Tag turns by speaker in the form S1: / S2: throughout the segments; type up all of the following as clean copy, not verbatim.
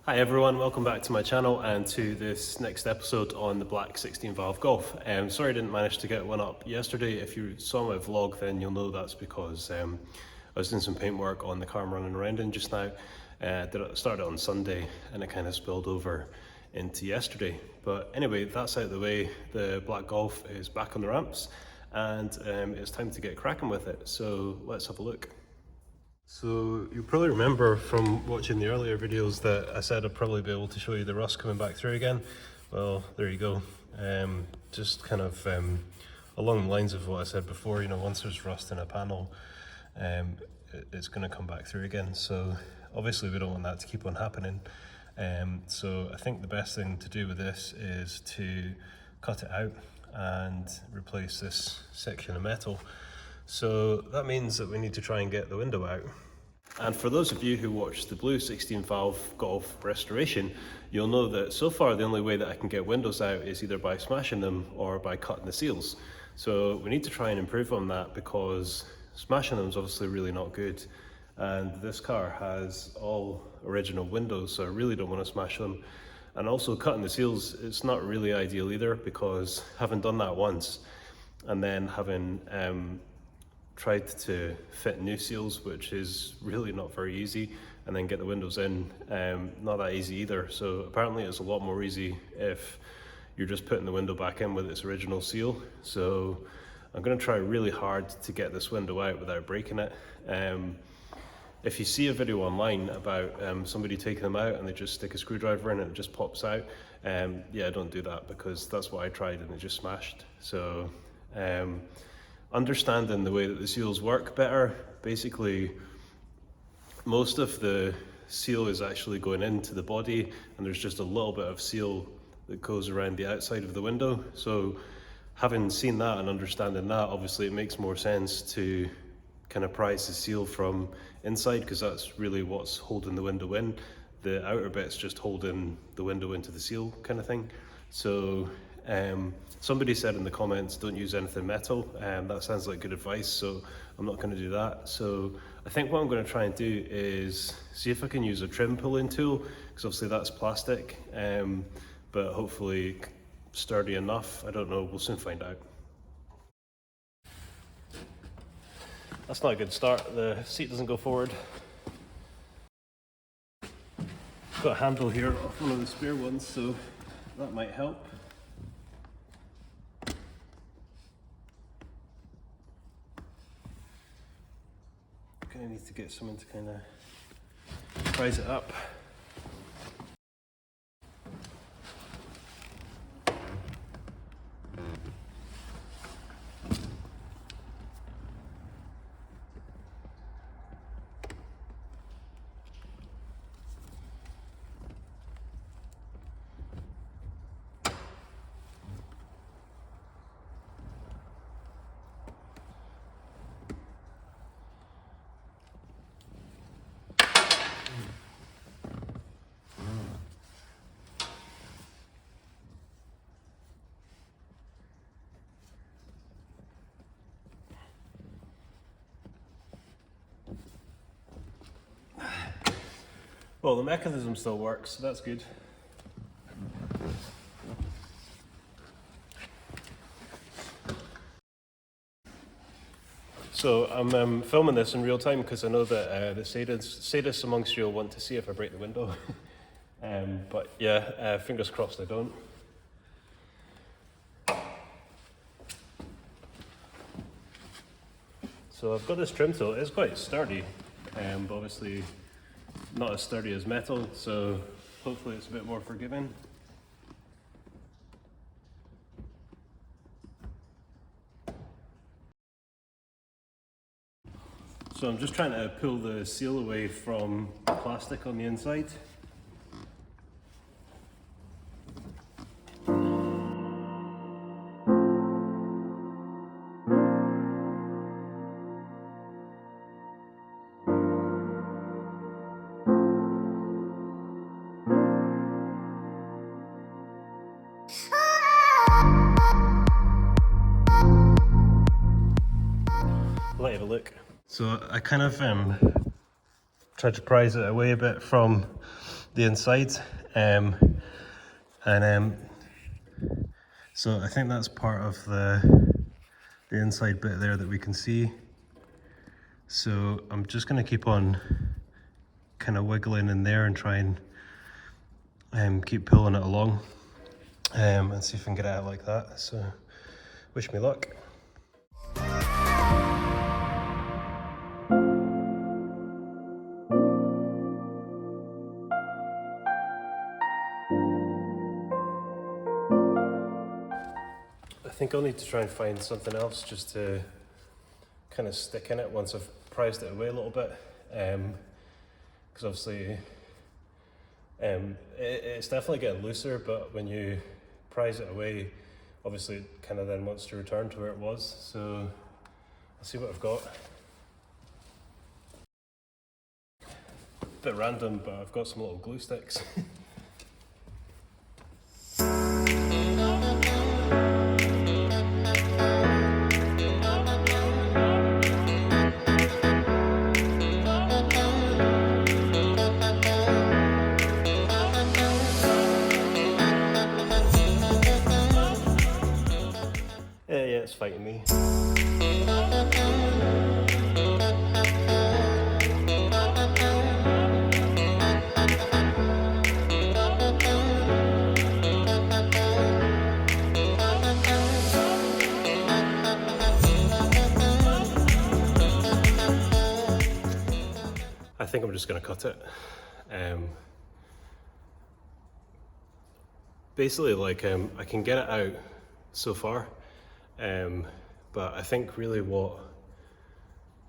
S1: Hi everyone, welcome back to my channel and to this next episode on the black 16 valve Golf. Sorry I didn't manage to get one up yesterday. If you saw my vlog then you'll know that's because I was doing some paint work on the car I'm running around in just now. Started on Sunday and it kind of spilled over into yesterday. But anyway, that's out of the way. The black Golf is back on the ramps and it's time to get cracking with it. So let's have a look. So you probably remember from watching the earlier videos that I said I'd probably be able to show you the rust coming back through again. Well, there you go. Just kind of along the lines of what I said before, you know, once there's rust in a panel, it's going to come back through again. So obviously we don't want that to keep on happening. So I think the best thing to do with this is to cut it out and replace this section of metal. So that means that we need to try and get the window out. And for those of you who watched the blue 16 valve Golf restoration, you'll know that so far the only way that I can get windows out is either by smashing them or by cutting the seals. So we need to try and improve on that because smashing them is obviously really not good. And this car has all original windows, so I really don't want to smash them. And also cutting the seals, it's not really ideal either because having done that once and then having tried to fit new seals, which is really not very easy, and then get the windows in, not that easy either. So apparently it's a lot more easy if you're just putting the window back in with its original seal. So I'm going to try really hard to get this window out without breaking it. If you see a video online about somebody taking them out and they just stick a screwdriver in and it just pops out, yeah, don't do that because that's what I tried and it just smashed. So understanding the way that the seals work better, basically most of the seal is actually going into the body and there's just a little bit of seal that goes around the outside of the window. So having seen that and understanding that, obviously it makes more sense to kind of prise the seal from inside because that's really what's holding the window in. The outer bit's just holding the window into the seal kind of thing. So somebody said in the comments, don't use anything metal. That sounds like good advice, so I'm not going to do that. So I think what I'm going to try and do is see if I can use a trim pulling tool, because obviously that's plastic, but hopefully sturdy enough. I don't know, we'll soon find out. That's not a good start, the seat doesn't go forward. Got a handle here off one of the spare ones, so that might help. Gonna need to get someone to kind of prise it up. Well, the mechanism still works, so that's good. So I'm filming this in real time because I know that the sadists amongst you will want to see if I break the window. But yeah, fingers crossed I don't. So I've got this trim tool. It's quite sturdy, but obviously not as sturdy as metal, so hopefully it's a bit more forgiving. So I'm just trying to pull the seal away from the plastic on the inside. Let you have a look. So I kind of tried to prise it away a bit from the inside. So I think that's part of the inside bit there that we can see. So I'm just going to keep on kind of wiggling in there and try and keep pulling it along, and see if I can get it out like that. So wish me luck. I think I'll need to try and find something else just to kind of stick in it once I've prized it away a little bit, because obviously it's definitely getting looser, but when you prize it away, obviously it kind of then wants to return to where it was. So I'll see what I've got. Bit random, but I've got some little glue sticks. Yeah, it's fighting me. I think I'm just going to cut it. Basically, like, I can get it out so far, but I think really what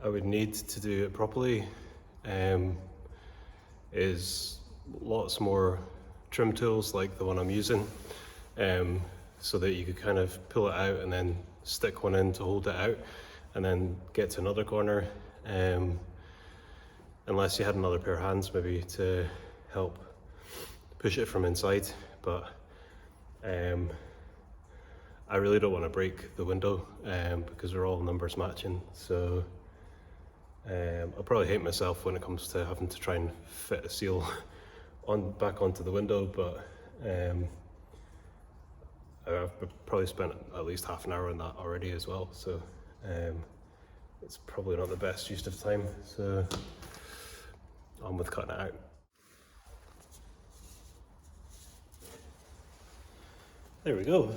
S1: I would need to do it properly is lots more trim tools like the one I'm using, so that you could kind of pull it out and then stick one in to hold it out and then get to another corner, unless you had another pair of hands maybe to help push it from inside. But I really don't want to break the window, because they're all numbers matching. So I'll probably hate myself when it comes to having to try and fit a seal back onto the window, but I've probably spent at least half an hour on that already as well. So it's probably not the best use of time. So on with cutting it out. There we go.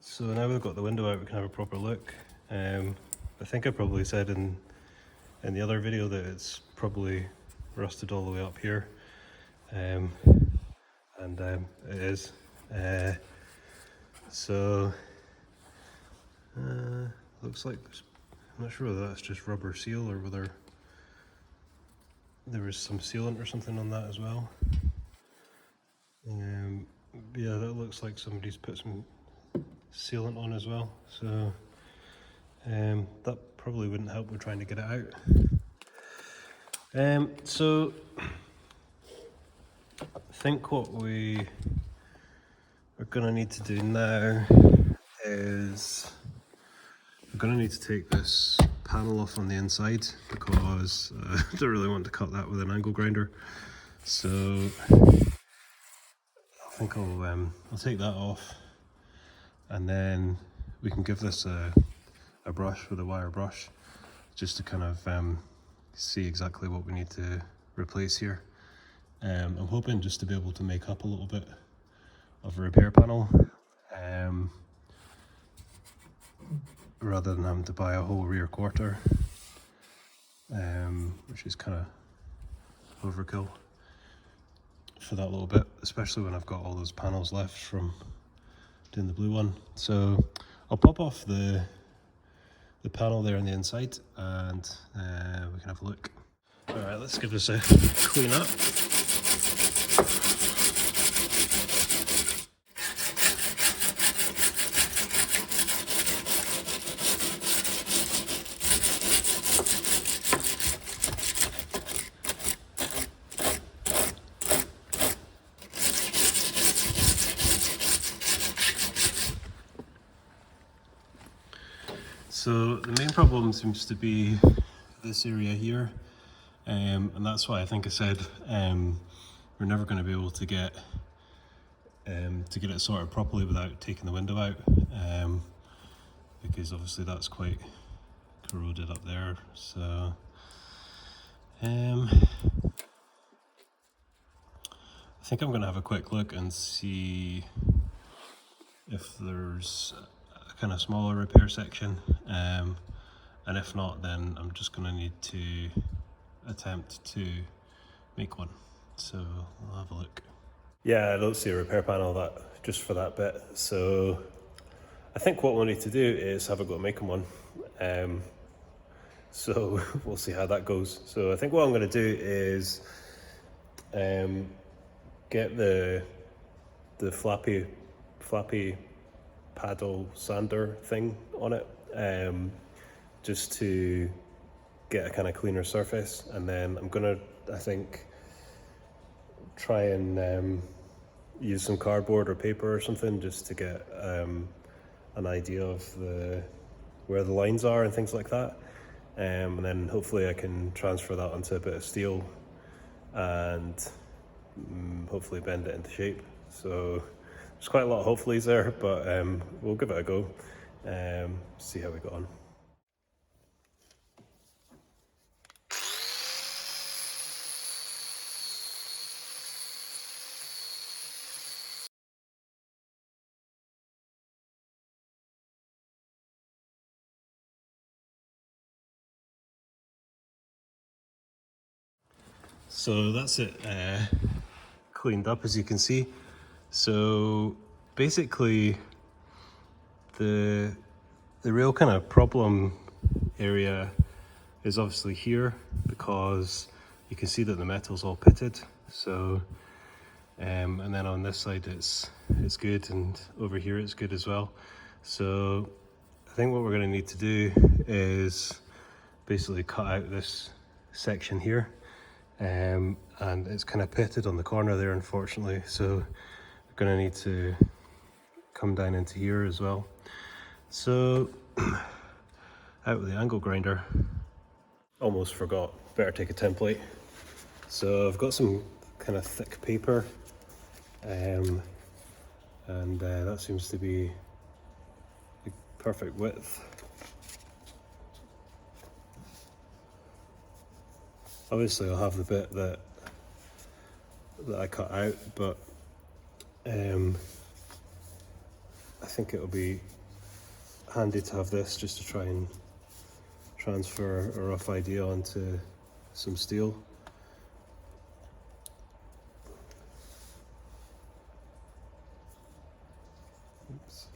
S1: So now we've got the window out, we can have a proper look. I think I probably said in the other video that it's probably rusted all the way up here, and it is. So looks like, I'm not sure whether that's just rubber seal or whether there was some sealant or something on that as well. Yeah, that looks like somebody's put some sealant on as well, so that probably wouldn't help with trying to get it out. So I think what we are going to need to do now is we're going to need to take this panel off on the inside, because I don't really want to cut that with an angle grinder. So I think I'll take that off, and then we can give this a brush with a wire brush, just to kind of see exactly what we need to replace here. I'm hoping just to be able to make up a little bit of a repair panel, rather than having to buy a whole rear quarter, which is kind of overkill for that little bit, especially when I've got all those panels left from doing the blue one. So I'll pop off the panel there on the inside, and we can have a look. Alright, let's give this a clean up. So the main problem seems to be this area here, and that's why I think I said we're never going to be able to get it sorted properly without taking the window out, because obviously that's quite corroded up there. So I think I'm going to have a quick look and see if there's a kind of smaller repair section, and if not, then I'm just going to need to attempt to make one. So I'll have a look. Yeah, I don't see a repair panel that just for that bit. So I think what we'll need to do is have a go at making one. So we'll see how that goes. So I think what I'm going to do is get the flappy paddle sander thing on it, just to get a kind of cleaner surface, and then I'm gonna, I think, try and use some cardboard or paper or something just to get an idea of where the lines are and things like that, and then hopefully I can transfer that onto a bit of steel and hopefully bend it into shape. So there's quite a lot of hopefullys there, but we'll give it a go, see how we go on. So that's it cleaned up, as you can see. So basically the real kind of problem area is obviously here, because you can see that the metal's all pitted. So and then on this side it's good, and over here it's good as well. So I think what we're going to need to do is basically cut out this section here, and it's kind of pitted on the corner there, unfortunately. So we're going to need to come down into here as well. So out with the angle grinder. Almost forgot, better take a template. So I've got some kind of thick paper, and that seems to be the perfect width. Obviously I'll have the bit that I cut out, but I think it'll be handy to have this just to try and transfer a rough idea onto some steel. Oops.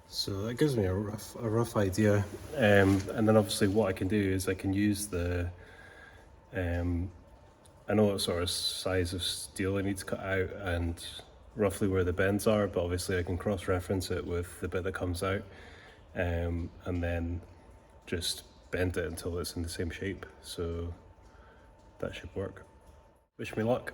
S1: So that gives me a rough idea, and then obviously what I can do is I can use the I know what sort of size of steel I need to cut out and roughly where the bends are, but obviously I can cross-reference it with the bit that comes out, and then just bend it until it's in the same shape. So that should work. Wish me luck.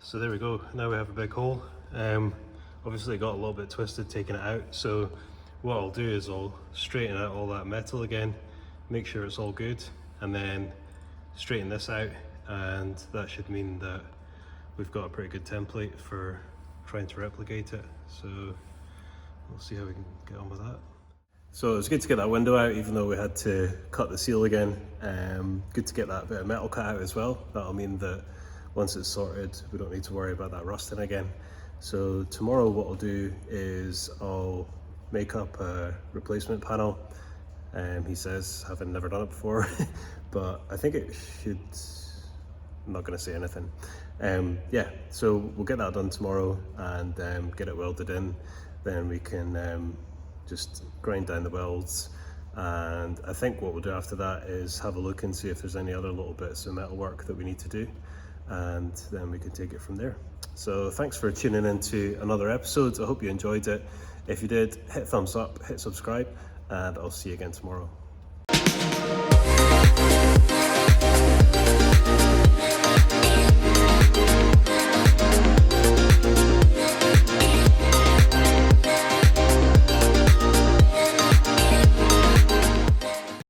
S1: So there we go, now we have a big hole. Obviously it got a little bit twisted taking it out, so what I'll do is I'll straighten out all that metal again, make sure it's all good, and then straighten this out, and that should mean that we've got a pretty good template for trying to replicate it. So we'll see how we can get on with that. So it was good to get that window out, even though we had to cut the seal again. Good to get that bit of metal cut out as well. That'll mean that once it's sorted, we don't need to worry about that rusting again. So tomorrow what I'll do is I'll make up a replacement panel. He says, having never done it before, but I think it should, I'm not going to say anything. Yeah, so we'll get that done tomorrow and get it welded in. Then we can just grind down the welds, and I think what we'll do after that is have a look and see if there's any other little bits of metal work that we need to do, and then we can take it from there. So thanks for tuning in to another episode. I hope you enjoyed it. If you did, hit thumbs up, hit subscribe, and I'll see you again tomorrow.